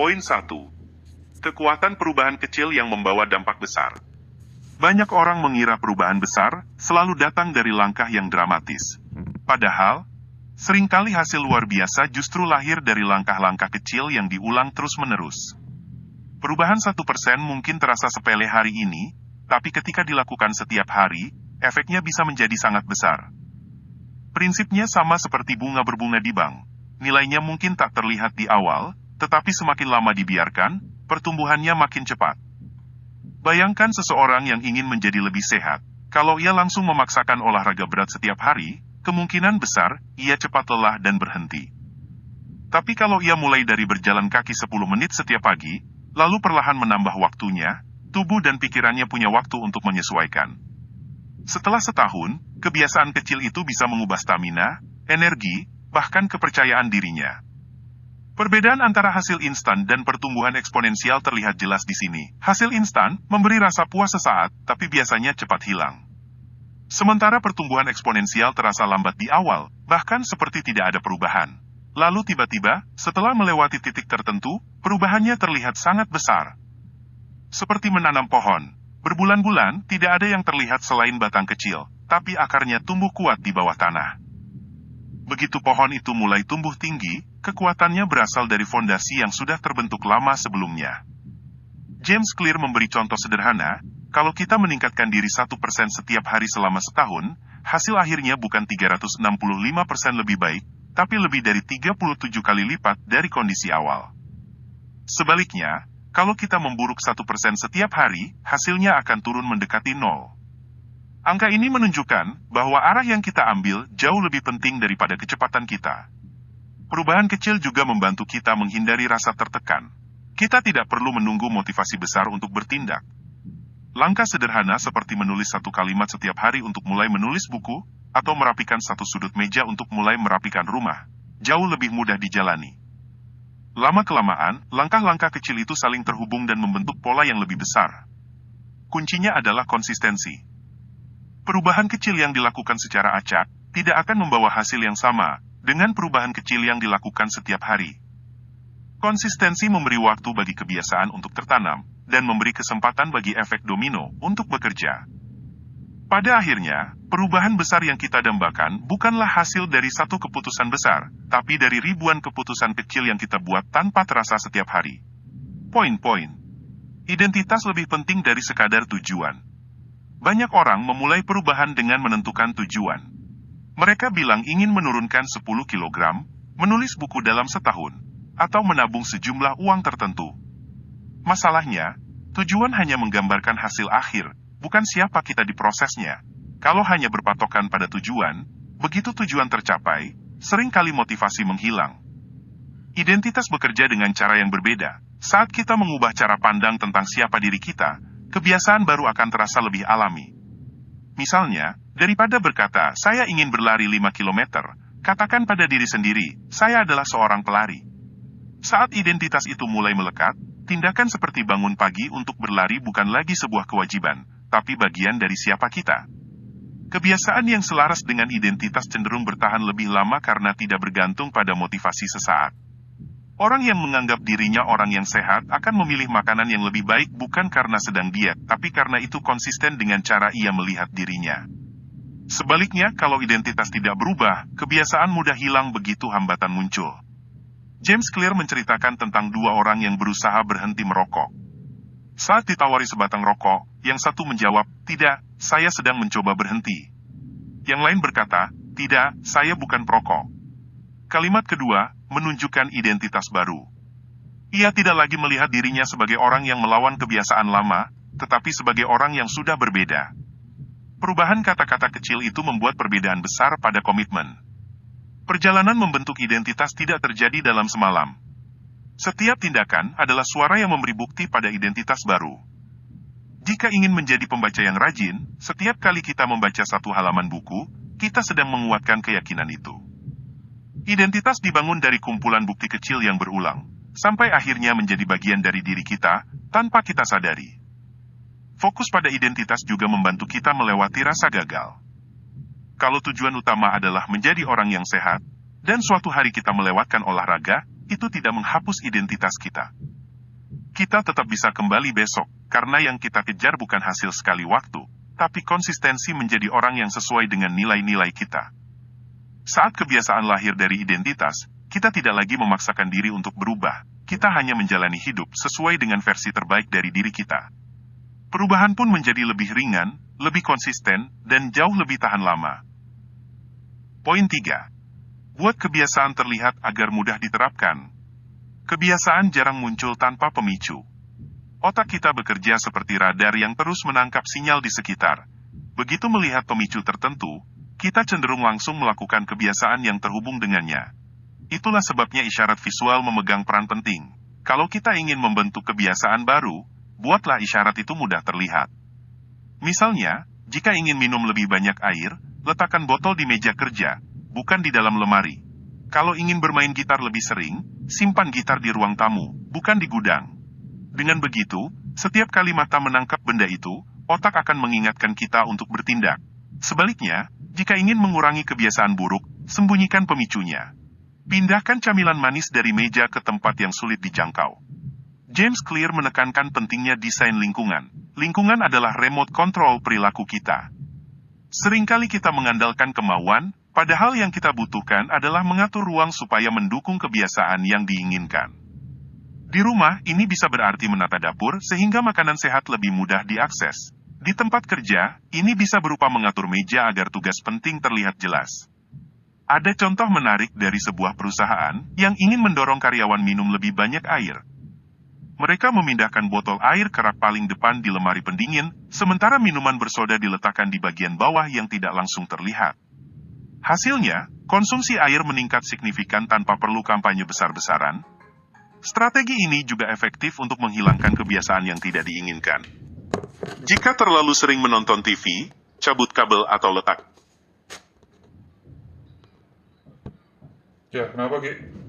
Poin 1. Kekuatan perubahan kecil yang membawa dampak besar. Banyak orang mengira perubahan besar selalu datang dari langkah yang dramatis. Padahal, seringkali hasil luar biasa justru lahir dari langkah-langkah kecil yang diulang terus-menerus. Perubahan 1% mungkin terasa sepele hari ini, tapi ketika dilakukan setiap hari, efeknya bisa menjadi sangat besar. Prinsipnya sama seperti bunga berbunga di bank. Nilainya mungkin tak terlihat di awal, tetapi semakin lama dibiarkan, pertumbuhannya makin cepat. Bayangkan seseorang yang ingin menjadi lebih sehat. Kalau ia langsung memaksakan olahraga berat setiap hari, kemungkinan besar ia cepat lelah dan berhenti. Tapi kalau ia mulai dari berjalan kaki 10 menit setiap pagi, lalu perlahan menambah waktunya, tubuh dan pikirannya punya waktu untuk menyesuaikan. Setelah setahun, kebiasaan kecil itu bisa mengubah stamina, energi, bahkan kepercayaan dirinya. Perbedaan antara hasil instan dan pertumbuhan eksponensial terlihat jelas di sini. Hasil instan memberi rasa puas sesaat, tapi biasanya cepat hilang. Sementara pertumbuhan eksponensial terasa lambat di awal, bahkan seperti tidak ada perubahan. Lalu tiba-tiba, setelah melewati titik tertentu, perubahannya terlihat sangat besar. Seperti menanam pohon. Berbulan-bulan, tidak ada yang terlihat selain batang kecil, tapi akarnya tumbuh kuat di bawah tanah. Begitu pohon itu mulai tumbuh tinggi, kekuatannya berasal dari fondasi yang sudah terbentuk lama sebelumnya. James Clear memberi contoh sederhana, kalau kita meningkatkan diri 1% setiap hari selama setahun, hasil akhirnya bukan 365% lebih baik, tapi lebih dari 37 kali lipat dari kondisi awal. Sebaliknya, kalau kita memburuk 1% setiap hari, hasilnya akan turun mendekati 0. Angka ini menunjukkan bahwa arah yang kita ambil jauh lebih penting daripada kecepatan kita. Perubahan kecil juga membantu kita menghindari rasa tertekan. Kita tidak perlu menunggu motivasi besar untuk bertindak. Langkah sederhana seperti menulis satu kalimat setiap hari untuk mulai menulis buku, atau merapikan satu sudut meja untuk mulai merapikan rumah, jauh lebih mudah dijalani. Lama-kelamaan, langkah-langkah kecil itu saling terhubung dan membentuk pola yang lebih besar. Kuncinya adalah konsistensi. Perubahan kecil yang dilakukan secara acak tidak akan membawa hasil yang sama dengan perubahan kecil yang dilakukan setiap hari. Konsistensi memberi waktu bagi kebiasaan untuk tertanam dan memberi kesempatan bagi efek domino untuk bekerja. Pada akhirnya, perubahan besar yang kita dambakan bukanlah hasil dari satu keputusan besar, tapi dari ribuan keputusan kecil yang kita buat tanpa terasa setiap hari. Poin-poin. Identitas lebih penting dari sekadar tujuan. Banyak orang memulai perubahan dengan menentukan tujuan. Mereka bilang ingin menurunkan 10 kg, menulis buku dalam setahun, atau menabung sejumlah uang tertentu. Masalahnya, tujuan hanya menggambarkan hasil akhir, bukan siapa kita di prosesnya. Kalau hanya berpatokan pada tujuan, begitu tujuan tercapai, seringkali motivasi menghilang. Identitas bekerja dengan cara yang berbeda. Saat kita mengubah cara pandang tentang siapa diri kita, kebiasaan baru akan terasa lebih alami. Misalnya, daripada berkata, saya ingin berlari 5 km, katakan pada diri sendiri, saya adalah seorang pelari. Saat identitas itu mulai melekat, tindakan seperti bangun pagi untuk berlari bukan lagi sebuah kewajiban, tapi bagian dari siapa kita. Kebiasaan yang selaras dengan identitas cenderung bertahan lebih lama karena tidak bergantung pada motivasi sesaat. Orang yang menganggap dirinya orang yang sehat akan memilih makanan yang lebih baik bukan karena sedang diet, tapi karena itu konsisten dengan cara ia melihat dirinya. Sebaliknya, kalau identitas tidak berubah, kebiasaan mudah hilang begitu hambatan muncul. James Clear menceritakan tentang dua orang yang berusaha berhenti merokok. Saat ditawari sebatang rokok, yang satu menjawab, "Tidak, saya sedang mencoba berhenti." Yang lain berkata, "Tidak, saya bukan perokok." Kalimat kedua menunjukkan identitas baru. Ia tidak lagi melihat dirinya sebagai orang yang melawan kebiasaan lama, tetapi sebagai orang yang sudah berbeda. Perubahan kata-kata kecil itu membuat perbedaan besar pada komitmen. Perjalanan membentuk identitas tidak terjadi dalam semalam. Setiap tindakan adalah suara yang memberi bukti pada identitas baru. Jika ingin menjadi pembaca yang rajin, setiap kali kita membaca satu halaman buku, kita sedang menguatkan keyakinan itu. Identitas dibangun dari kumpulan bukti kecil yang berulang, sampai akhirnya menjadi bagian dari diri kita, tanpa kita sadari. Fokus pada identitas juga membantu kita melewati rasa gagal. Kalau tujuan utama adalah menjadi orang yang sehat, dan suatu hari kita melewatkan olahraga, itu tidak menghapus identitas kita. Kita tetap bisa kembali besok, karena yang kita kejar bukan hasil sekali waktu, tapi konsistensi menjadi orang yang sesuai dengan nilai-nilai kita. Saat kebiasaan lahir dari identitas, kita tidak lagi memaksakan diri untuk berubah, kita hanya menjalani hidup sesuai dengan versi terbaik dari diri kita. Perubahan pun menjadi lebih ringan, lebih konsisten, dan jauh lebih tahan lama. Poin 3. Buat kebiasaan terlihat agar mudah diterapkan. Kebiasaan jarang muncul tanpa pemicu. Otak kita bekerja seperti radar yang terus menangkap sinyal di sekitar. Begitu melihat pemicu tertentu, kita cenderung langsung melakukan kebiasaan yang terhubung dengannya. Itulah sebabnya isyarat visual memegang peran penting. Kalau kita ingin membentuk kebiasaan baru, buatlah isyarat itu mudah terlihat. Misalnya, jika ingin minum lebih banyak air, letakkan botol di meja kerja, bukan di dalam lemari. Kalau ingin bermain gitar lebih sering, simpan gitar di ruang tamu, bukan di gudang. Dengan begitu, setiap kali mata menangkap benda itu, otak akan mengingatkan kita untuk bertindak. Sebaliknya, jika ingin mengurangi kebiasaan buruk, sembunyikan pemicunya. Pindahkan camilan manis dari meja ke tempat yang sulit dijangkau. James Clear menekankan pentingnya desain lingkungan. Lingkungan adalah remote control perilaku kita. Seringkali kita mengandalkan kemauan, padahal yang kita butuhkan adalah mengatur ruang supaya mendukung kebiasaan yang diinginkan. Di rumah, ini bisa berarti menata dapur sehingga makanan sehat lebih mudah diakses. Di tempat kerja, ini bisa berupa mengatur meja agar tugas penting terlihat jelas. Ada contoh menarik dari sebuah perusahaan yang ingin mendorong karyawan minum lebih banyak air. Mereka memindahkan botol air ke rak paling depan di lemari pendingin, sementara minuman bersoda diletakkan di bagian bawah yang tidak langsung terlihat. Hasilnya, konsumsi air meningkat signifikan tanpa perlu kampanye besar-besaran. Strategi ini juga efektif untuk menghilangkan kebiasaan yang tidak diinginkan. Jika terlalu sering menonton TV, cabut kabel atau letak. Ya, kenapa, Ki?